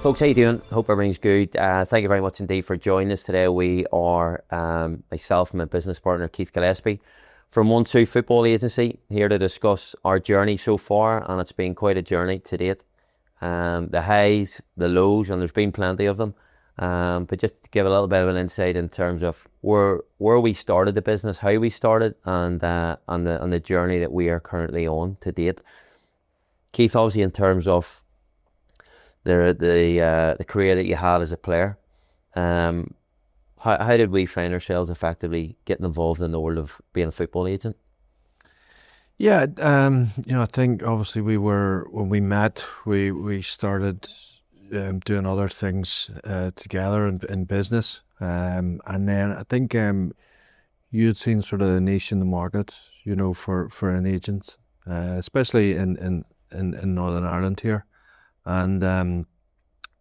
Folks, how you doing? Hope everything's good. Thank you very much indeed for joining us today. We are myself and my business partner Keith Gillespie from 1-2 Football Agency here to discuss our journey so far, and it's been quite a journey to date. The highs, the lows, and there's been plenty of them. But just to give a little bit of an insight in terms of where we started the business, how we started, and on the journey that we are currently on to date. Keith, obviously in terms of the career that you had as a player, how did we find ourselves effectively getting involved in the world of being a football agent? Yeah, I think obviously when we met, we started doing other things together in business, and then I think you had seen sort of the niche in the market, for an agent, especially in Northern Ireland here. And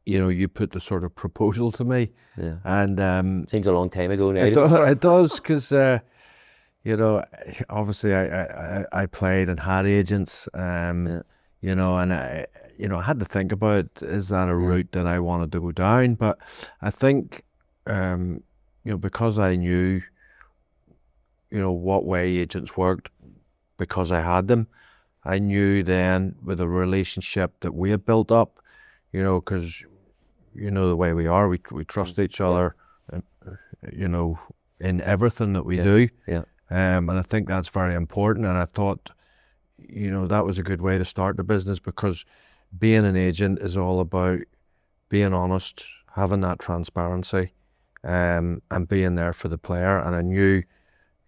you put the sort of proposal to me. Yeah. And seems a long time ago now. It does, because obviously I played and had agents. And I had to think about, is that a route that I wanted to go down? But I think because I knew what way agents worked, because I had them, I knew then with the relationship that we had built up, because the way we are, we trust each other, in everything that we do. Yeah. And I think that's very important. And I thought, that was a good way to start the business, because being an agent is all about being honest, having that transparency, and being there for the player. And I knew,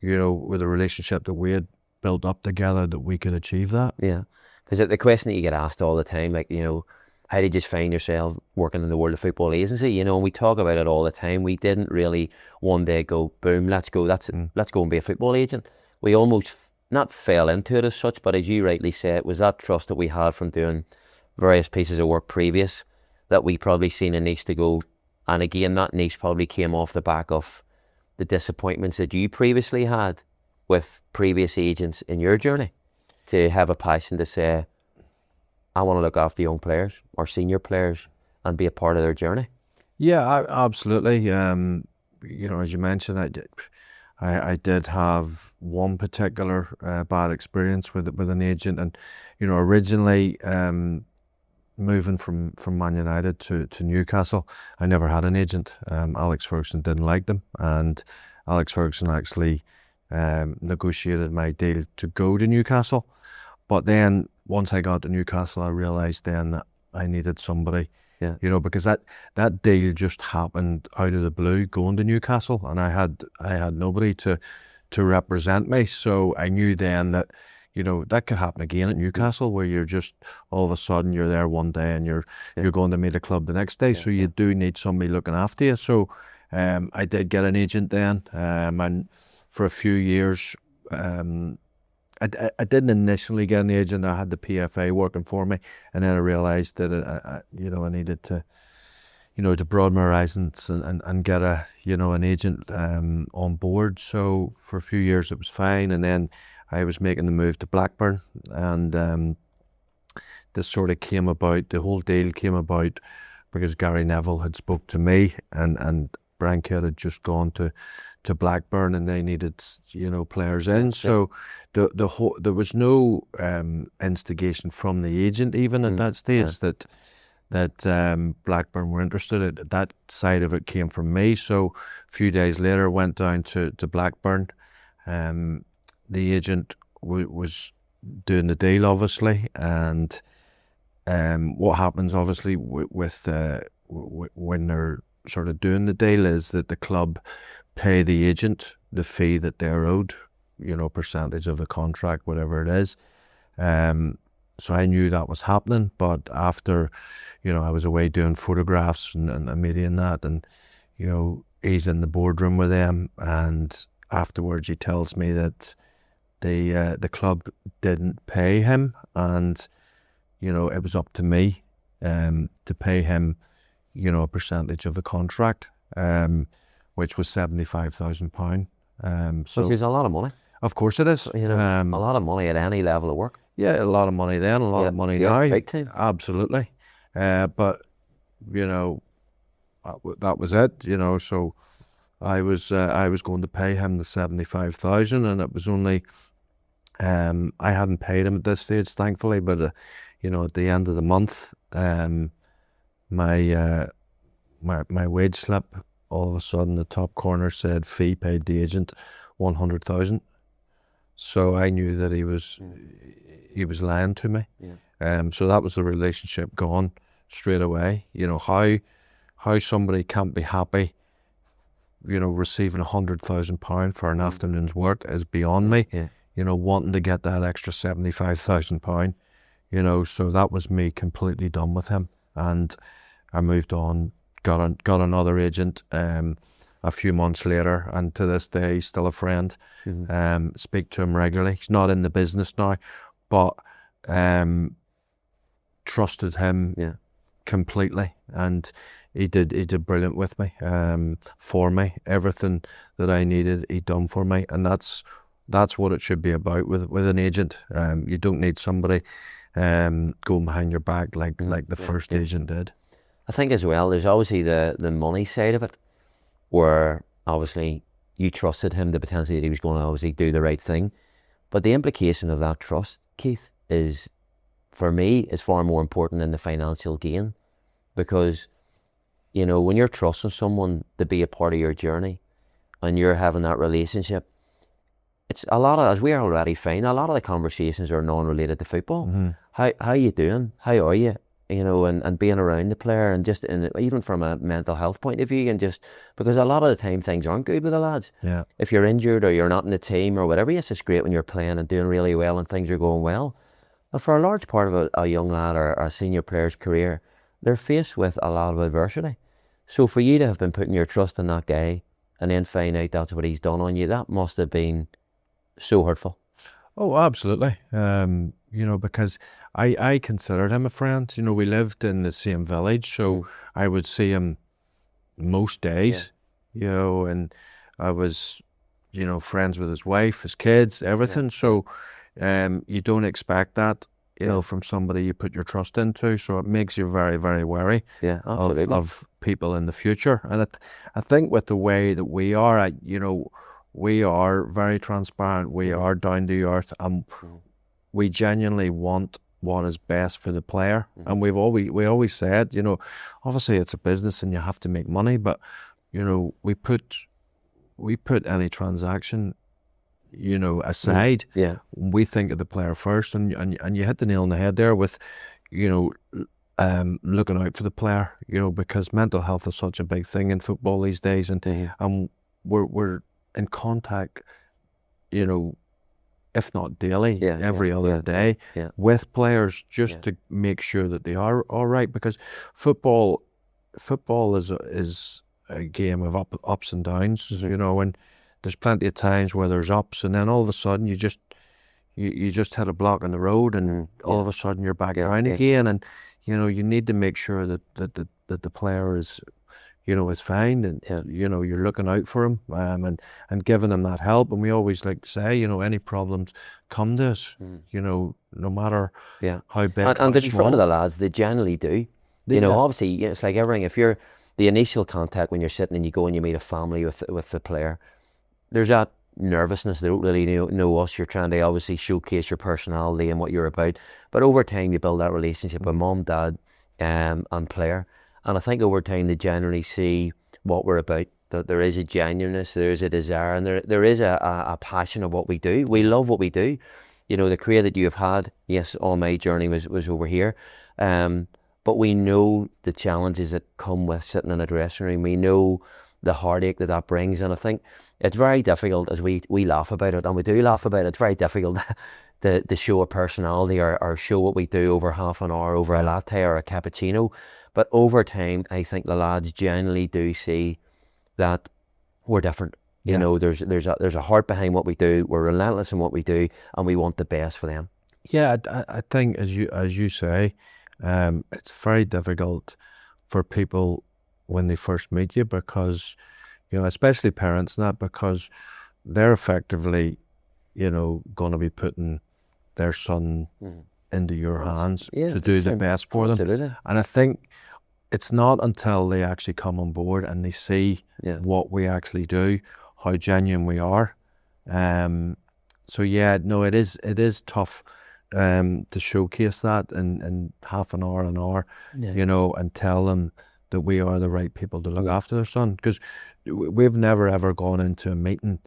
with the relationship that we had built up together, that we could achieve that. Yeah, because the question that you get asked all the time, like, how did you find yourself working in the world of football agency? And we talk about it all the time. We didn't really one day go, boom, let's go and be a football agent. We almost not fell into it as such, but as you rightly say, it was that trust that we had from doing various pieces of work previous that we probably seen a niche to go. And again, that niche probably came off the back of the disappointments that you previously had with previous agents in your journey, to have a passion to say, I want to look after young players or senior players and be a part of their journey. Yeah, absolutely. As you mentioned, I did have one particular bad experience with an agent, and originally moving from Man United to Newcastle, I never had an agent. Alex Ferguson didn't like them, and Alex Ferguson actually negotiated my deal to go to Newcastle. But then once I got to Newcastle, I realised then that I needed somebody, because that deal just happened out of the blue, going to Newcastle, and I had nobody to represent me. So I knew then that that could happen again at Newcastle, where you're just all of a sudden you're there one day and you're going to meet a club the next day. So you do need somebody looking after you. So I did get an agent then, and for a few years, I didn't initially get an agent. I had the PFA working for me, and then I realised that I needed to, to broaden my horizons and get an agent on board. So for a few years it was fine, and then I was making the move to Blackburn, and this sort of came about. The whole deal came about because Gary Neville had spoke to me, and Brian Kidd had just gone to Blackburn, and they needed players in. So there was no instigation from the agent even at that stage that Blackburn were interested. That side of it came from me. So a few days later, went down to Blackburn. The agent was doing the deal, obviously, and what happens obviously with when they're sort of doing the deal is that the club pay the agent the fee that they're owed, percentage of the contract, whatever it is. So I knew that was happening, but after, I was away doing photographs and media and that, and, he's in the boardroom with them, and afterwards he tells me that the club didn't pay him, and, it was up to me to pay him, a percentage of the contract, which was £75,000. Which is a lot of money. Of course it is. A lot of money at any level of work. Yeah, a lot of money then, a lot of money now. Big time. Absolutely. But, you know, that was it, you know. So I was going to pay him the 75,000, and it was only I hadn't paid him at this stage, thankfully. But you know, at the end of the month, my my wage slip, all of a sudden the top corner said fee paid the agent 100,000. So I knew that he was lying to me. Yeah. So that was the relationship gone straight away. You know, how somebody can't be happy, you know, receiving £100,000 for an afternoon's work is beyond me. Yeah. You know, wanting to get that extra £75,000, you know, so that was me completely done with him. And I moved on, got another agent a few months later, and to this day he's still a friend. Speak to him regularly. He's not in the business now, but trusted him completely, and he did brilliant with me, for me. Everything that I needed, he done for me, and that's what it should be about with an agent. You don't need somebody going behind your back like the first agent did. I think as well, there's obviously the money side of it, where obviously you trusted him, the potential that he was going to obviously do the right thing. But the implication of that trust, Keith, is, for me, is far more important than the financial gain. Because, you know, when you're trusting someone to be a part of your journey and you're having that relationship, it's a lot of, as we already find, a lot of the conversations are non-related to football. How you doing? How are you? You know, and being around the player, and just even from a mental health point of view, and just because a lot of the time things aren't good with the lads. Yeah. If you're injured or you're not in the team or whatever, yes, it's great when you're playing and doing really well and things are going well. But for a large part of a young lad or a senior player's career, they're faced with a lot of adversity. So for you to have been putting your trust in that guy and then find out that's what he's done on you, that must have been so hurtful. Oh, absolutely. You know, because I considered him a friend. You know, we lived in the same village, so I would see him most days, you know, and I was, you know, friends with his wife, his kids, everything. So you don't expect that, you know, from somebody you put your trust into. So it makes you very, very wary of people in the future. And I think with the way that we are, you know, we are very transparent. We are down to earth, and we genuinely want what is best for the player. And we always said, you know, obviously it's a business and you have to make money, but you know, we put any transaction, you know, aside. We think of the player first, and you hit the nail on the head there with, you know, looking out for the player, you know, because mental health is such a big thing in football these days, and we're in contact, you know, if not daily, every other day with players, just to make sure that they are all right. Because football is a game of ups and downs, you know, and there's plenty of times where there's ups, and then all of a sudden you just hit a block in the road, and all of a sudden you're back down again, and you know, you need to make sure that the player is, you know, is fine, and you know, you're looking out for him, and giving him that help. And we always like to say, you know, any problems, come to us, you know, no matter how big and to be front of the lads, they generally do. You know, obviously, it's like everything. If you're the initial contact when you're sitting and you go and you meet a family with the player, there's that nervousness. They don't really know us. You're trying to obviously showcase your personality and what you're about, but over time you build that relationship with mum, dad, and player. And I think over time they generally see what we're about, that there is a genuineness, there is a desire, and there is a passion of what we do. We love what we do. You know, the career that you have had, yes, all my journey was over here. But we know the challenges that come with sitting in a dressing room. We know the heartache that brings. And I think it's very difficult, as we laugh about it, and we do laugh about it, it's very difficult to show a personality or show what we do over half an hour, over a latte or a cappuccino. But over time, I think the lads generally do see that we're different. You know, there's a heart behind what we do. We're relentless in what we do, and we want the best for them. Yeah, I think as you say, it's very difficult for people when they first meet you, because, you know, especially parents, not because they're effectively, you know, going to be putting their son into your hands to do the best for them. Absolutely. And I think it's not until they actually come on board and they see what we actually do, how genuine we are. So yeah, no, it is tough to showcase that in half an hour, you know, and tell them that we are the right people to look after their son. Because we've never ever gone into a meeting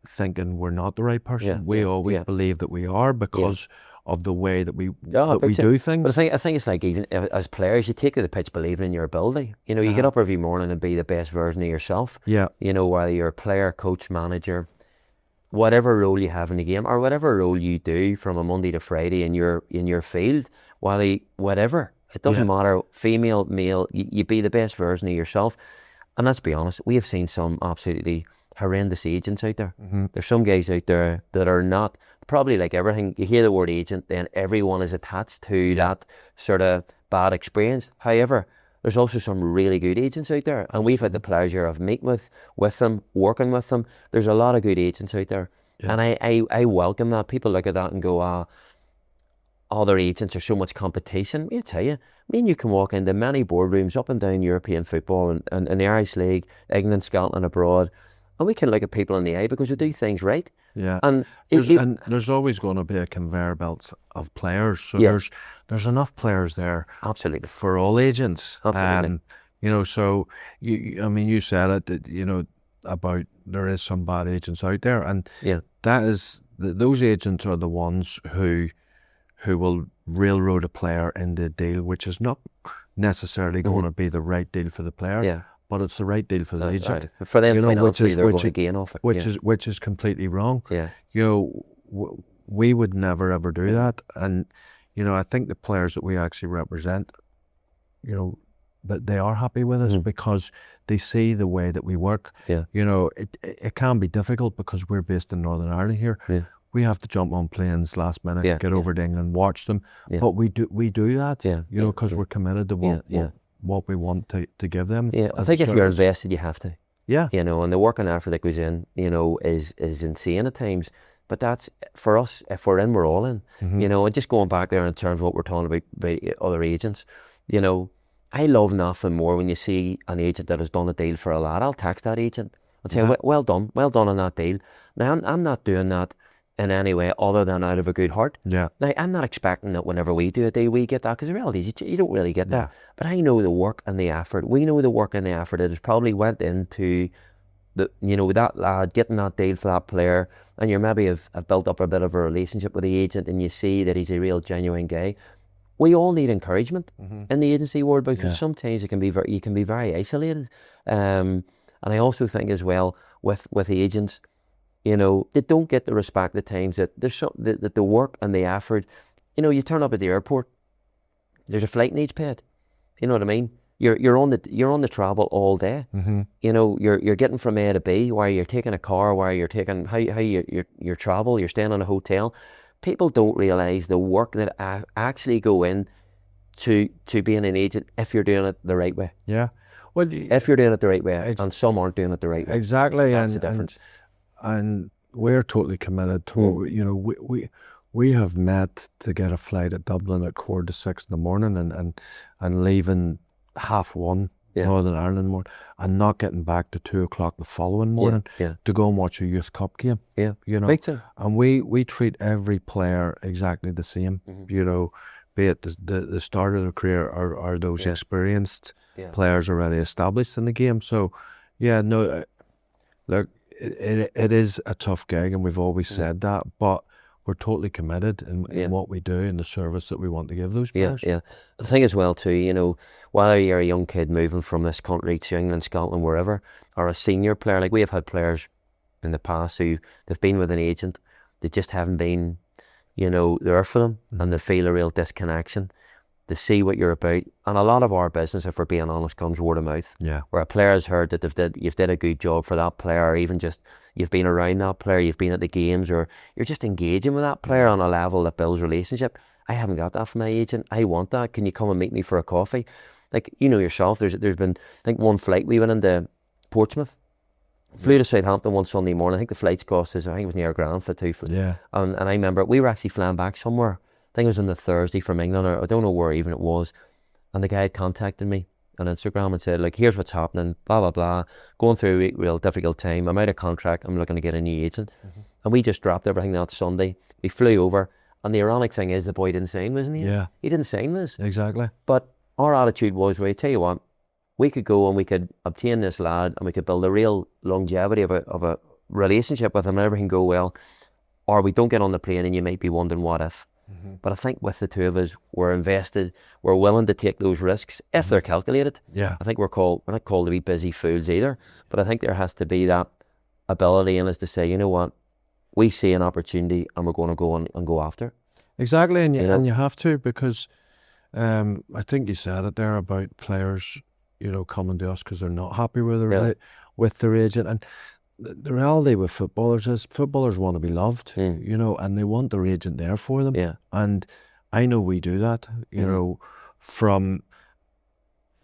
thinking we're not the right person. We always believe that we are because of the way that we do things. But I think it's like, even as players, you take to the pitch believing in your ability. You know, you get up every morning and be the best version of yourself. Yeah. You know, whether you're a player, coach, manager, whatever role you have in the game, or whatever role you do from a Monday to Friday in your field, whatever. It doesn't matter, female, male, you be the best version of yourself. And let's be honest, we have seen some absolutely horrendous agents out there. There's some guys out there that are not, probably like everything, you hear the word agent, then everyone is attached to that sort of bad experience. However, there's also some really good agents out there, and we've had the pleasure of meeting with them, working with them. There's a lot of good agents out there, and I welcome that. People look at that and go, other agents are so much competition. I tell you, you can walk into many boardrooms up and down European football and the Irish League, England, Scotland, abroad, and we can look at people in the eye because we do things right. Yeah, and there's always going to be a conveyor belt of players. So there's enough players there, absolutely, for all agents. Absolutely. You know, so you said it, that, you know, about there is some bad agents out there, and that is those agents are the ones who will railroad a player into a deal which is not necessarily going to be the right deal for the player. Yeah. But it's the right deal for the agent. Right. For them, you know, they're going to gain off it. Which is completely wrong. Yeah. You know, we would never ever do that. And, you know, I think the players that we actually represent, you know, that they are happy with us because they see the way that we work. Yeah. You know, it can be difficult because we're based in Northern Ireland here. Yeah. We have to jump on planes last minute, get over to England, watch them. Yeah. But we do that. Yeah. You know, because we're committed to what we want to give them. Yeah, I think if you're invested, you have to. Yeah. You know, and the work and effort that goes in, you know, is insane at times. But that's, for us, if we're in, we're all in. You know, and just going back there in terms of what we're talking about other agents, you know, I love nothing more when you see an agent that has done a deal for a lad. I'll text that agent and say, well done on that deal. Now, I'm not doing that in any way other than out of a good heart. Yeah. Now, I'm not expecting that whenever we do a deal, we get that, because the reality is you don't really get that. But I know the work and the effort. We know the work and the effort that has probably went into that lad getting that deal for that player, and you maybe have built up a bit of a relationship with the agent, and you see that he's a real genuine guy. We all need encouragement in the agency world, because sometimes you can be very isolated. And I also think as well with the agents, you know, they don't get the respect at times that there's that the work and the effort. You know, you turn up at the airport, there's a flight needs paid. You know what I mean? You're on the travel all day. You know, you're getting from A to B, where you're taking a car, where you're taking how you travel, you're staying in a hotel. People don't realise the work that actually go in to being an agent if you're doing it the right way. Yeah. Well, if you're doing it the right way, and some aren't doing it the right way. Exactly. That's the difference. And we're totally committed to, you know, we have met to get a flight at Dublin at 6:15 in the morning and leaving 1:30 Northern Ireland morning, and not getting back to 2:00 the following morning to go and watch a youth cup game. Yeah, you know, and we treat every player exactly the same. You know, be it the start of their career or those experienced players already established in the game. So, look. It is a tough gig, and we've always said that, but we're totally committed in what we do and the service that we want to give those players. Yeah. The thing as well too, you know, whether you're a young kid moving from this country to England, Scotland, wherever, or a senior player, like we have had players in the past who they've been with an agent, they just haven't been, you know, there for them, and they feel a real disconnection. To see what you're about, and a lot of our business, if we're being honest, comes word of mouth. Yeah. Where a player has heard that you've did a good job for that player, or even just you've been around that player, you've been at the games, or you're just engaging with that player on a level that builds relationship. I haven't got that from my agent. I want that. Can you come and meet me for a coffee? Like, you know yourself, there's been, I think, one flight we went into Portsmouth, flew to Southampton one Sunday morning. I think the flights cost us, I think it was near grand for two. Yeah. And I remember we were actually flying back somewhere. I think it was on the Thursday from England, or I don't know where even it was, and the guy had contacted me on Instagram and said, like, here's what's happening, blah, blah, blah, going through a real difficult time. I'm out of contract. I'm looking to get a new agent. And we just dropped everything that Sunday. We flew over. And the ironic thing is the boy didn't sign with us. Yeah. He didn't sign with us. Exactly. But our attitude was, well, I tell you what, we could go and we could obtain this lad and we could build a real longevity of a relationship with him and everything go well. Or we don't get on the plane and you might be wondering what if. But I think with the two of us, we're invested, we're willing to take those risks if they're calculated. Yeah. I think we're not called to be busy fools either, but I think there has to be that ability in us to say, you know what, we see an opportunity and we're going to go and go after it. Exactly, and you have to, because I think you said it there about players, coming to us because they're not happy with their agent. And the reality with footballers is footballers want to be loved, and they want their agent there for them. Yeah. And I know we do that, from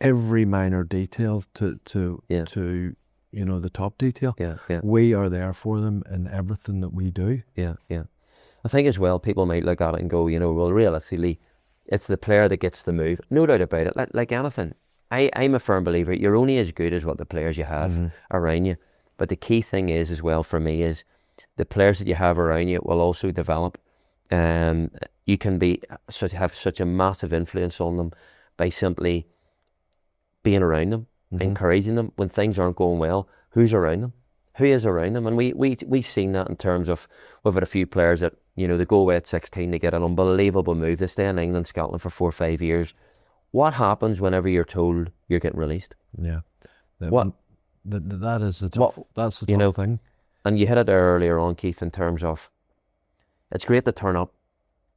every minor detail to the top detail. Yeah. We are there for them in everything that we do. Yeah. I think as well, people might look at it and go, well, realistically, it's the player that gets the move. No doubt about it. Like anything, I'm a firm believer, you're only as good as what the players you have around you. But the key thing is, as well, for me, is the players that you have around you will also develop. You can have such a massive influence on them by simply being around them, encouraging them when things aren't going well. Who's around them? Who is around them? And we've seen that in terms of, we've had a few players that, they go away at 16, they get an unbelievable move, they stay in England, Scotland for 4 or 5 years. What happens whenever you're told you're getting released? Yeah. That is the tough thing. And you hit it there earlier on, Keith, in terms of, it's great to turn up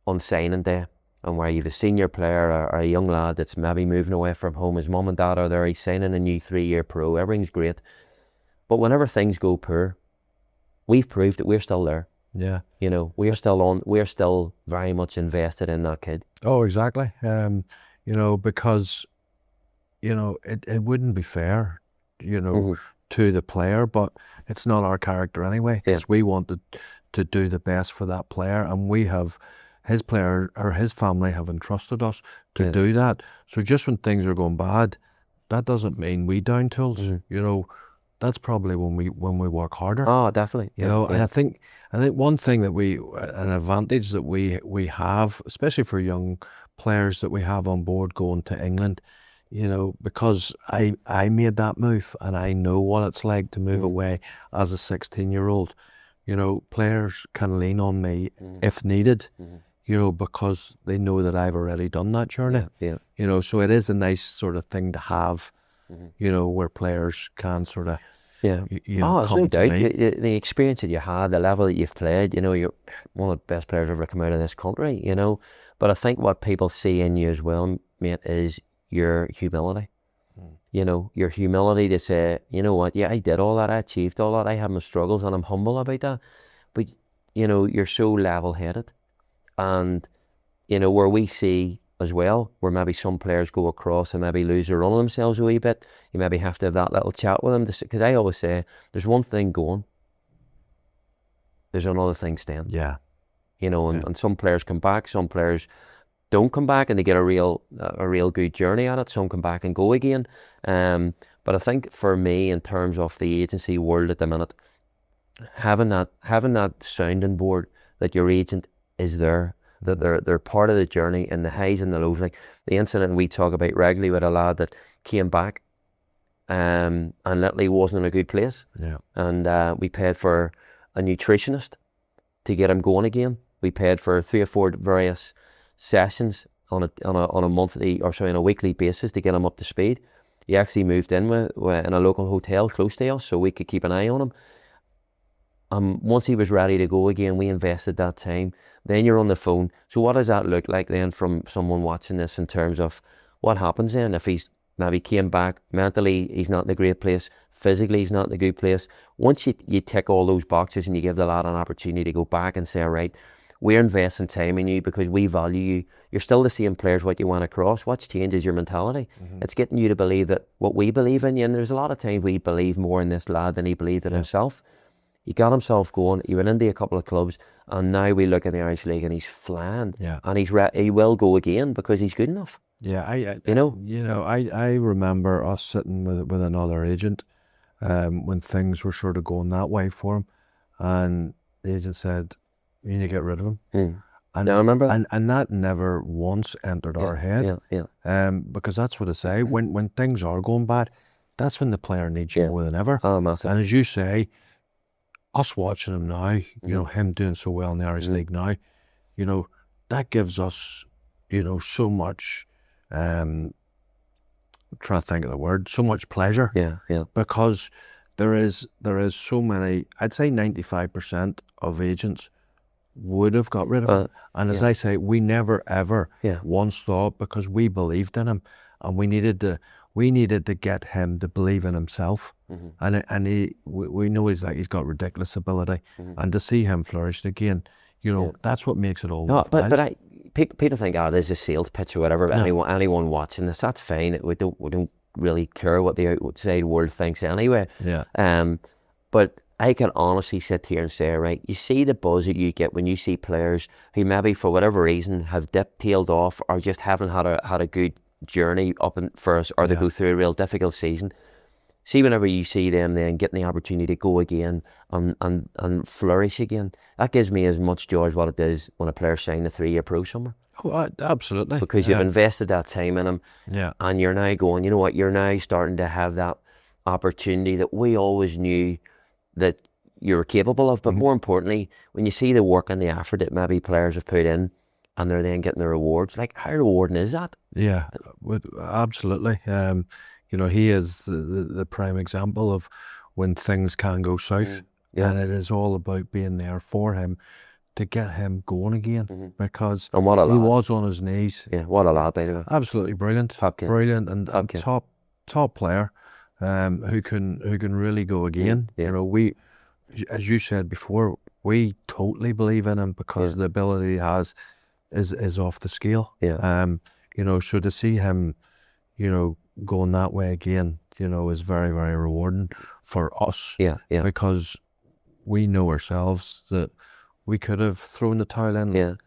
on signing day and where you've a senior player or a young lad that's maybe moving away from home, his mum and dad are there, he's signing a new 3-year pro, everything's great. But whenever things go poor, we've proved that we're still there. Yeah. We're still very much invested in that kid. Oh, exactly. Because, it wouldn't be fair, to the player, but it's not our character anyway, because we wanted to do the best for that player, and we have, his player or his family have entrusted us to do that. So just when things are going bad, that doesn't mean we down tools, that's probably when we work harder. Oh, definitely. And I think one thing that an advantage that we have, especially for young players that we have on board going to England, because I made that move and I know what it's like to move away as a 16-year-old. Players can lean on me if needed, because they know that I've already done that journey. Yeah. So it is a nice sort of thing to have, where players can sort of, there's no doubt. The experience that you had, the level that you've played, you're one of the best players ever come out of this country, But I think what people see in you as well, mate, is your humility. Your humility to say, you know what, I did all that, I achieved all that, I had my struggles and I'm humble about that. But, you're so level-headed. And, where we see as well, where maybe some players go across and maybe lose their run of themselves a wee bit, you maybe have to have that little chat with them. Because I always say, there's one thing going, there's another thing staying. Yeah. And some players come back, some players don't come back and they get a real good journey at it. Some come back and go again. But I think for me, in terms of the agency world at the minute, having that sounding board that your agent is there, that they're part of the journey and the highs and the lows. Like the incident we talk about regularly with a lad that came back and literally wasn't in a good place. Yeah. And we paid for a nutritionist to get him going again. We paid for 3 or 4 various sessions on a monthly or on a weekly basis to get him up to speed. He actually moved in in a local hotel close to us so we could keep an eye on him. Once he was ready to go again, we invested that time. Then you're on the phone. So what does that look like then from someone watching this in terms of what happens then if he's maybe came back mentally, he's not in a great place, physically he's not in a good place. Once you tick all those boxes and you give the lad an opportunity to go back and say, all right, we're investing time in you because we value you. You're still the same players what you want across. What's changed is your mentality. It's getting you to believe that what we believe in you, and there's a lot of times we believe more in this lad than he believed in himself. He got himself going. He went into a couple of clubs, and now we look at the Irish League, and he's flying. Yeah. And he will go again because he's good enough. Yeah, I I remember us sitting with another agent, when things were sort of going that way for him, and the agent said, "You need to get rid of him." And I remember that. And that never once entered our head. Because that's what I say. When things are going bad, that's when the player needs you more than ever. Oh, massive. And as you say, us watching him now, him doing so well in the Irish League now, that gives us, so much. I'm trying to think of the word. So much pleasure. Yeah. Because there is so many. I'd say 95% of agents would have got rid of him. And as I say, we never ever once thought, because we believed in him, and we needed to get him to believe in himself. And we know he's got ridiculous ability, and to see him flourish again, that's what makes it all. No, but people think, this is a sales pitch or whatever. No. Anyone watching this, that's fine. We don't really care what the outside world thinks anyway. Yeah. But I can honestly sit here and say, right, you see the buzz that you get when you see players who maybe for whatever reason have tailed off, or just haven't had a good journey up and first, or they go through a real difficult season. See, whenever you see them then getting the opportunity to go again and flourish again, that gives me as much joy as what it does when a player signs a 3-year pro somewhere. Oh, absolutely. Because you've invested that time in them, and you're now going, you know what, you're now starting to have that opportunity that we always knew that you were capable of. But more importantly, when you see the work and the effort that maybe players have put in, and they're then getting the rewards, like, how rewarding is that? Yeah, absolutely. He is the prime example of when things can go south, and it is all about being there for him to get him going again, because and what a lad. He was on his knees. Yeah, what a lad, by the way. Absolutely brilliant, brilliant, and top player, who can really go again. We, as you said before, we totally believe in him, because the ability he has is off the scale. So to see him, going that way again, is very, very rewarding for us. Because we know ourselves that we could have thrown the towel in.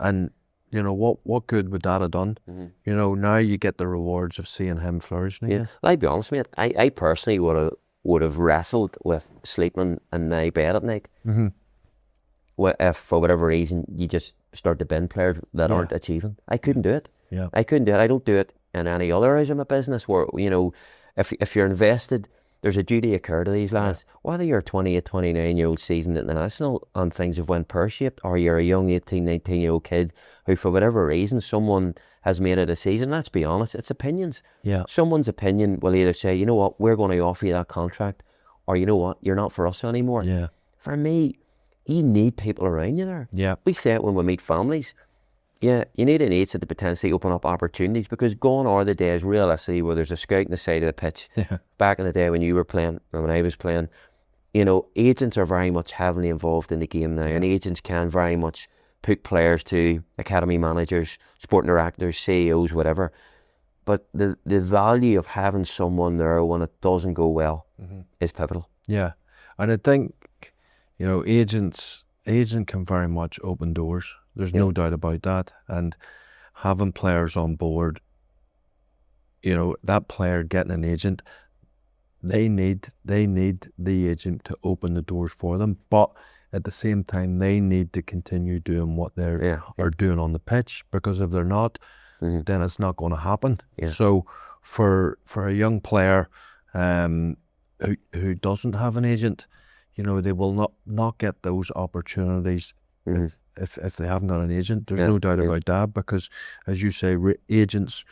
And what good would that have done? Now you get the rewards of seeing him flourishing again. I'll be honest, mate. I personally would have wrestled with sleeping in my bed at night. If for whatever reason you just start to bin players that aren't achieving. I couldn't do it. I couldn't do it. I don't do it in any other area of my business where, if you're invested, there's a duty of care to these lads. Whether you're a 28, 29-year-old seasoned international and things have went pear-shaped, or you're a young 18, 19-year-old kid who, for whatever reason, someone has made it a season, let's be honest, it's opinions. Someone's opinion will either say, you know what, we're going to offer you that contract, or you know what, you're not for us anymore. For me, you need people around you there. We say it when we meet families. You need an agent to potentially open up opportunities, because gone are the days, realistically, where there's a scout on the side of the pitch. Back in the day when you were playing, and when I was playing, agents are very much heavily involved in the game now, and agents can very much put players to academy managers, sporting directors, CEOs, whatever. But the value of having someone there when it doesn't go well is pivotal. And I think, agent can very much open doors. There's no doubt about that. And having players on board, that player getting an agent, they need the agent to open the doors for them. But at the same time, they need to continue doing what they are doing on the pitch, because if they're not, then it's not going to happen. So for a young player who doesn't have an agent, they will not get those opportunities if they haven't got an agent. There's no doubt about that, because as you say, agents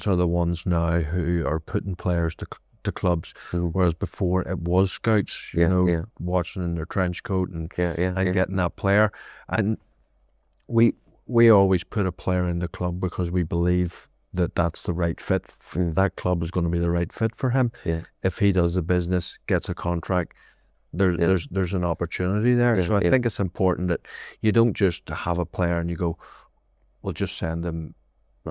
are the ones now who are putting players to clubs, whereas before it was scouts, watching in their trench coat and getting that player. And we always put a player in the club because we believe that that's the right fit. That club is going to be the right fit for him. If he does the business, gets a contract, there's an opportunity there. So I think it's important that you don't just have a player and you go, we'll just send him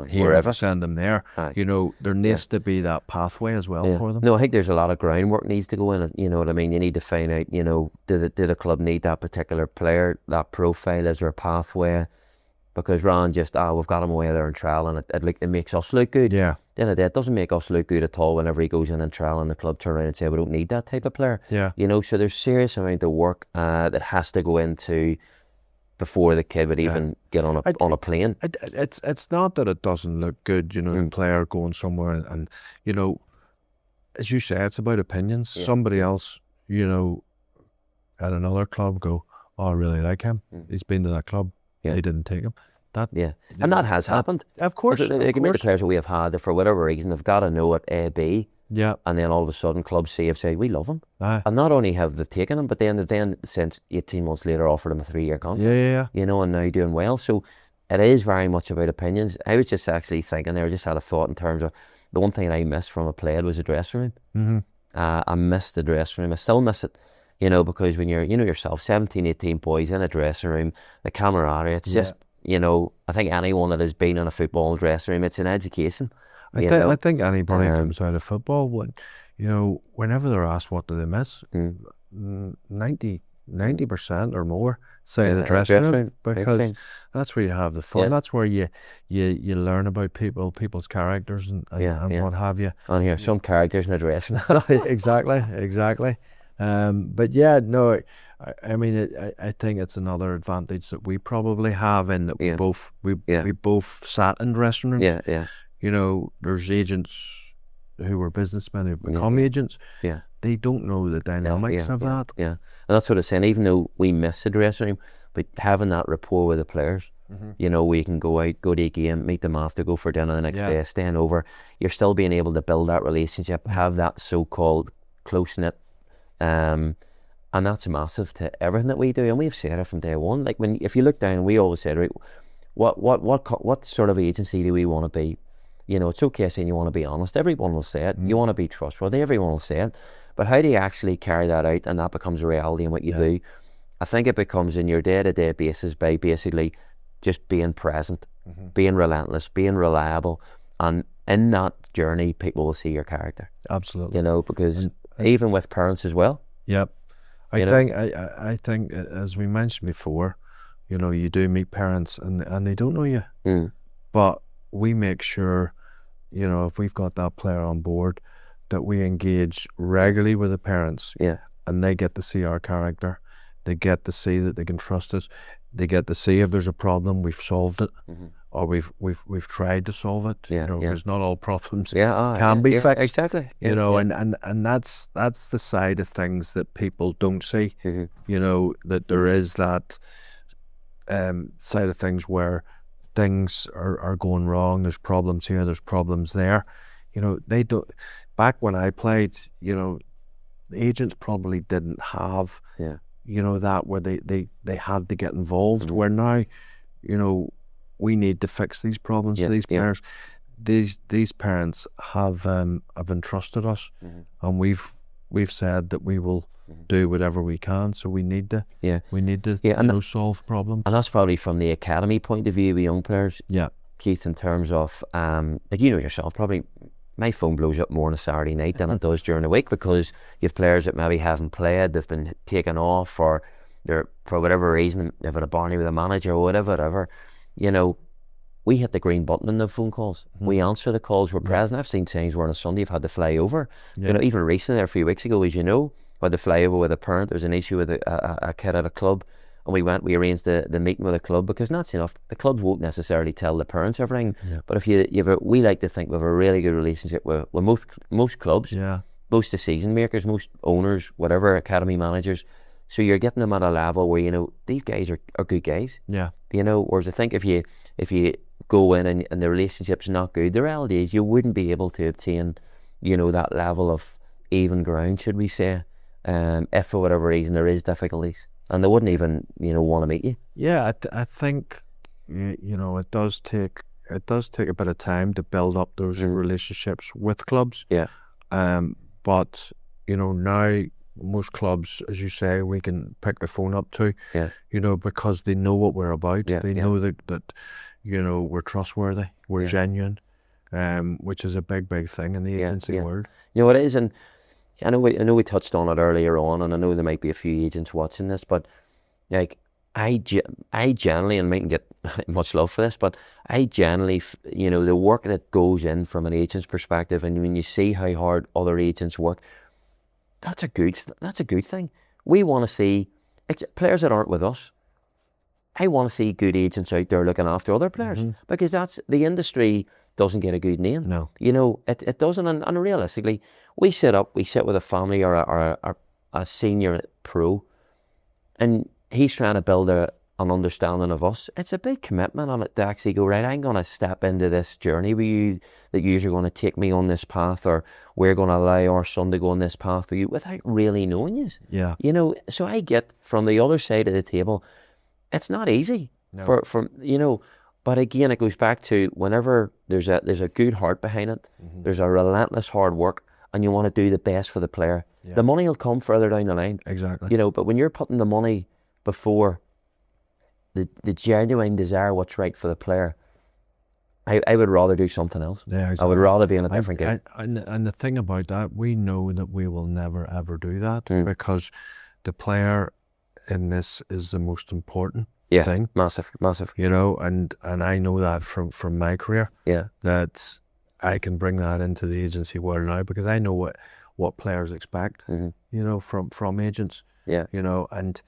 here, wherever. send them there. Aye. You know, there needs to be that pathway as well for them. No, I think there's a lot of groundwork needs to go in. You know what I mean? You need to find out, you know, do the club need that particular player, that profile? Is there a pathway? Because rather just, we've got him away there in trial, and it makes us look good. Yeah. Then it doesn't make us look good at all whenever he goes in trial and the club turn around and say we don't need that type of player. Yeah. You know, so there's serious amount of work that has to go into before the kid would even get on a plane. It's not that it doesn't look good, you know, the player going somewhere and you know, as you say, it's about opinions. Yeah. Somebody else, you know, at another club go, oh, I really like him. He's been to that club. Yeah. They didn't take him. And that has happened. Of course. The players that we have had that for whatever reason they've got to know at A, B. Yeah. And then all of a sudden clubs C have said, we love him. Aye. And not only have they taken him, but then since 18 months later offered him a 3-year contract. Yeah. You know, and now doing well. So it is very much about opinions. I was just actually thinking there, I just had a thought in terms of the one thing I missed from a player was the dressing room. Mm-hmm. I missed the dressing room. I still miss it. You know, because when you're, you know yourself, 17, 18 boys in a dressing room, the camaraderie, it's just, you know, I think anyone that has been in a football dressing room, it's an education. I think anybody comes out of football would, you know, whenever they're asked what do they miss, 90% or more say the dressing room, because that's where you have the fun. That's where you learn about people's characters and what have you. And here, some characters in the dressing room. Exactly. But yeah, no, I mean, I think it's another advantage that we probably have in that we both sat in dressing rooms. Yeah. You know, there's agents who were businessmen who become agents. Yeah. They don't know the dynamics of that. Yeah. And that's what I'm saying. Even though we miss the dressing room, but having that rapport with the players, you know, we can go out, go to a game, meet them after, go for dinner the next day, staying over. You're still being able to build that relationship, have that so-called close-knit, and that's massive to everything that we do. And we've said it from day one. Like if you look down, we always said, right, what sort of agency do we want to be? You know, it's okay saying you want to be honest. Everyone will say it. You want to be trustworthy. Everyone will say it. But how do you actually carry that out and that becomes a reality in what you do? I think it becomes in your day-to-day basis by basically just being present, being relentless, being reliable. And in that journey, people will see your character. Absolutely. You know, because even with parents as well. Yep. I think as we mentioned before, you know, you do meet parents and they don't know you. But we make sure, you know, if we've got that player on board, that we engage regularly with the parents. Yeah. And they get to see our character. They get to see that they can trust us. They get to see if there's a problem, we've solved it, or we've tried to solve it. You know, because not all problems can be fixed. Exactly. You know, and that's the side of things that people don't see. You know, that there is that side of things where things are going wrong. There's problems here. There's problems there. You know, they don't. Back when I played, you know, the agents probably didn't have, you know, that where they had to get involved. Where now, you know, we need to fix these problems to these players. These parents have entrusted us, and we've said that we will do whatever we can. So we need to solve problems. And that's probably from the academy point of view with young players. Yeah, Keith, in terms of like you know yourself, probably my phone blows up more on a Saturday night than it does during the week, because you have players that maybe haven't played, they've been taken off, or they're for whatever reason they've had a barney with a manager or whatever. You know, we hit the green button in the phone calls. We answer the calls. We're present. I've seen times where on a Sunday you've had to fly over. You know, even recently, there a few weeks ago, as you know, we had to fly over with a parent. There's an issue with a kid at a club, and we arranged the meeting with the club, because that's enough. The clubs won't necessarily tell the parents everything, but if we like to think we have a really good relationship with most clubs, most decision makers, most owners, whatever, academy managers. So you're getting them at a level where, you know, these guys are good guys. Yeah. You know, whereas I think if you go in and the relationship's not good, the reality is you wouldn't be able to obtain, you know, that level of even ground, should we say, if for whatever reason there is difficulties, and they wouldn't even, you know, want to meet you. Yeah, I think, you know, it does take a bit of time to build up those relationships with clubs. Yeah. But you know, now most clubs, as you say, we can pick the phone up to, Yeah. you know, because they know what we're about. Yeah, They yeah. know that, you know, we're trustworthy, we're Yeah. genuine, which is a big thing in the Yeah, agency yeah. world. You know, it is, and I know we touched on it earlier on, and I know there might be a few agents watching this, but like I generally, and mightn't get much love for this, but I generally, you know, the work that goes in from an agent's perspective, and when you see how hard other agents work, that's a good thing. We want to see players that aren't with us. I want to see good agents out there looking after other players, because that's the industry doesn't get a good name. No. You know, it doesn't, and realistically, we sit with a family or a senior pro, and he's trying to build an understanding of us. It's a big commitment on it to actually go, right, I'm going to step into this journey with you, that you're going to take me on this path, or we're going to allow our son to go on this path with you without really knowing you. Yeah. You know, so I get from the other side of the table, it's not easy. No. for you know, but again, it goes back to whenever there's a good heart behind it, there's a relentless hard work, and you want to do the best for the player. Yeah. The money will come further down the line. Exactly. You know, but when you're putting the money before the genuine desire what's right for the player, I would rather do something else. Yeah, exactly. I would rather be in a different game. And the thing about that, we know that we will never ever do that, because the player in this is the most important thing. Massive. You know, and I know that from my career. Yeah. That I can bring that into the agency world now, because I know what players expect, you know, from agents. Yeah. You know, and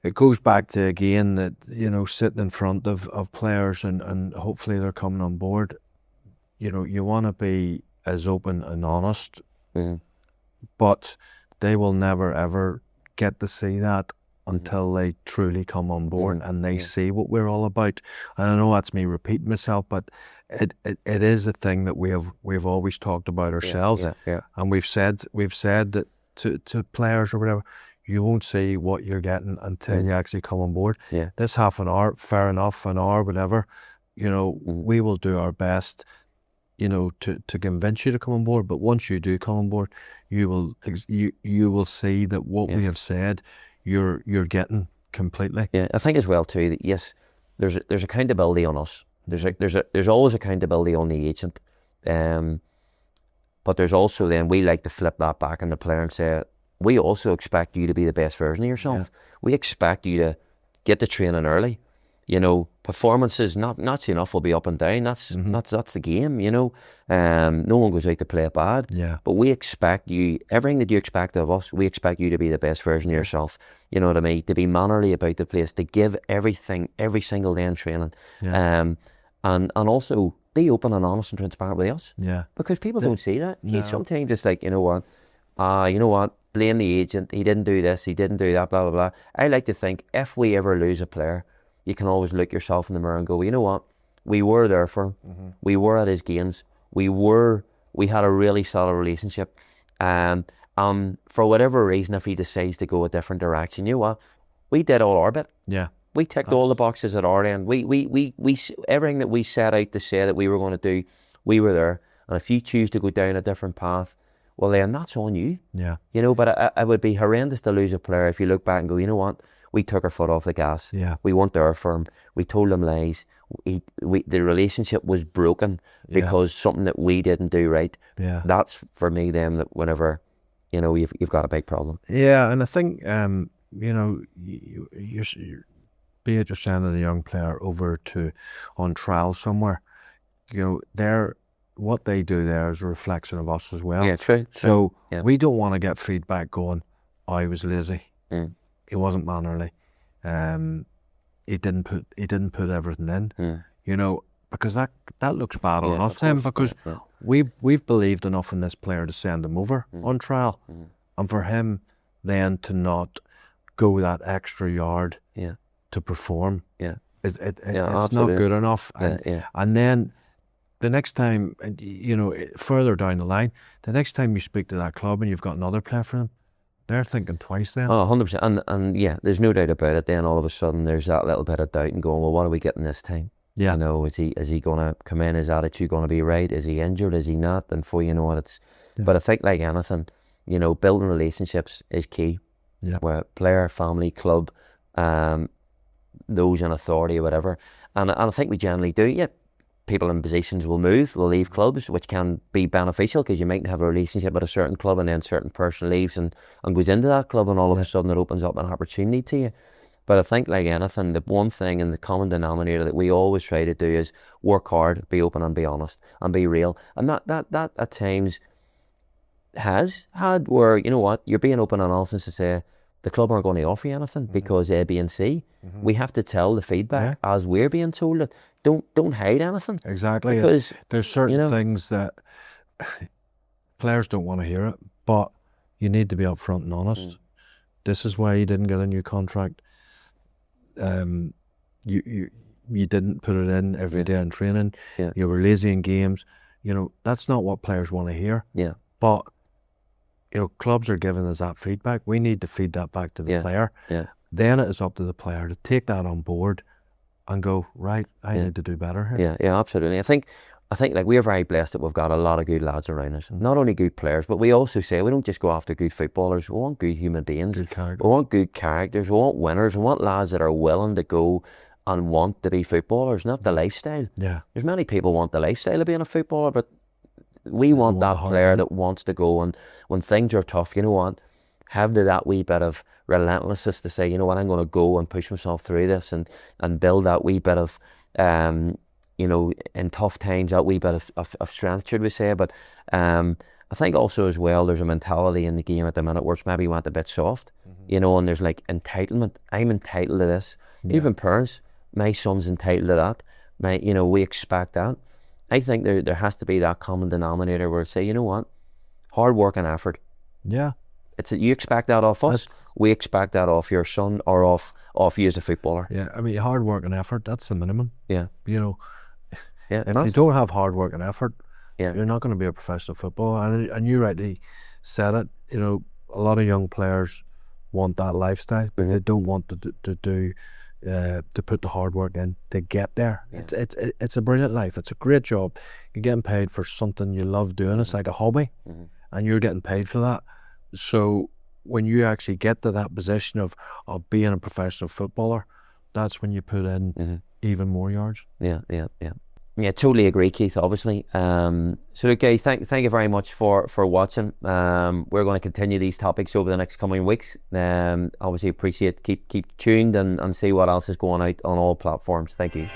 it goes back to, again, that, you know, sitting in front of players and hopefully they're coming on board. You know, you want to be as open and honest, but they will never ever get to see that until they truly come on board and they see what we're all about. And I know that's me repeating myself, but it is a thing that we've always talked about ourselves. Yeah. And we've said that to players or whatever, you won't see what you're getting until you actually come on board. Yeah. This half an hour, fair enough, an hour, whatever, you know, we will do our best, you know, to convince you to come on board. But once you do come on board, you will see that what we have said, you're getting completely. Yeah, I think as well too that yes, there's accountability on us. There's always accountability on the agent, but there's also then we like to flip that back on the player and say, we also expect you to be the best version of yourself. Yeah. We expect you to get to training early. You know, performances not enough will be up and down. That's the game. You know, no one goes out to play it bad. Yeah. But we expect you, everything that you expect of us, we expect you to be the best version of yourself. You know what I mean? To be mannerly about the place, to give everything every single day in training, and also be open and honest and transparent with us. Yeah. Because people don't see that. No. Sometimes it's like, you know what, blame the agent. He didn't do this. He didn't do that. Blah blah blah. I like to think if we ever lose a player, you can always look yourself in the mirror and go, well, you know what? We were there for him. We were at his games. We had a really solid relationship. For whatever reason, if he decides to go a different direction, you know what? We did all our bit. Yeah. We ticked all the boxes at our end. We everything that we set out to say that we were going to do, we were there. And if you choose to go down a different path, well then that's on you. Yeah. You know, but it would be horrendous to lose a player if you look back and go, you know what? We took our foot off the gas. Yeah. We weren't there for him. We told him lies. The relationship was broken because something that we didn't do right. Yeah. That's for me then that whenever, you know, you've got a big problem. Yeah, and I think you know, you're be it you're sending a young player over on trial somewhere, you know, what they do there is a reflection of us as well. Yeah, true. So we don't want to get feedback going, oh, he was lazy. He wasn't mannerly. He didn't put everything in. You know, because that looks bad on us then, because we've believed enough in this player to send him over on trial, and for him then to not go that extra yard to perform. It's not good enough. And then the next time, you know, further down the line, the next time you speak to that club and you've got another player for them, they're thinking twice then. Oh, 100%. And yeah, there's no doubt about it. Then all of a sudden there's that little bit of doubt and going, well, what are we getting this time? Yeah. You know, is he going to come in? His attitude going to be right? Is he injured? Is he not? And for you know what, it's... Yeah. But I think like anything, you know, building relationships is key. Yeah. Where player, family, club, those in authority or whatever. And I think we generally do. Yeah, people in positions will move, will leave clubs, which can be beneficial because you might have a relationship with a certain club and then a certain person leaves and goes into that club, and all of a sudden it opens up an opportunity to you. But I think, like anything, the one thing and the common denominator that we always try to do is work hard, be open and be honest and be real. And that at times has had where, you know what, you're being open and honest to say the club aren't going to offer you anything because A, B and C. We have to tell the feedback as we're being told it. Don't hide anything. Exactly. Because there's certain things that players don't want to hear it, but you need to be upfront and honest. This is why you didn't get a new contract. You didn't put it in every day in training. You were lazy in games. You know, that's not what players want to hear. But you know, clubs are giving us that feedback. We need to feed that back to the player. Then it is up to the player to take that on board and go, right, I need to do better here. Yeah, absolutely. I think like we're very blessed that we've got a lot of good lads around us. Not only good players, but we also say we don't just go after good footballers. We want good human beings. Good characters. We want good characters. We want winners. We want lads that are willing to go and want to be footballers, not the lifestyle. There's many people want the lifestyle of being a footballer, but we want that player that wants to go, and when things are tough, you know what, have that wee bit of relentlessness to say, you know what, I'm going to go and push myself through this and build that wee bit of, you know, in tough times, that wee bit of strength, should we say. But I think also as well, there's a mentality in the game at the minute where it's maybe went a bit soft, you know, and there's like entitlement. I'm entitled to this. Even parents, my son's entitled to that. You know, we expect that. I think there has to be that common denominator where say, you know what, hard work and effort. You expect that off us. We expect that off your son or off you as a footballer. I mean, hard work and effort, that's the minimum. You know, if massive. you don't have hard work and effort, you're not going to be a professional footballer. And you rightly said it, you know, a lot of young players want that lifestyle, but they don't want to put the hard work in to get there. It's a brilliant life. It's a great job. You're getting paid for something you love doing. It's like a hobby, and you're getting paid for that. So when you actually get to that position of being a professional footballer, that's when you put in even more yards. Yeah, totally agree, Keith, obviously. So look, guys, thank you very much for watching. We're going to continue these topics over the next coming weeks. Obviously appreciate, keep tuned and see what else is going out on all platforms. Thank you.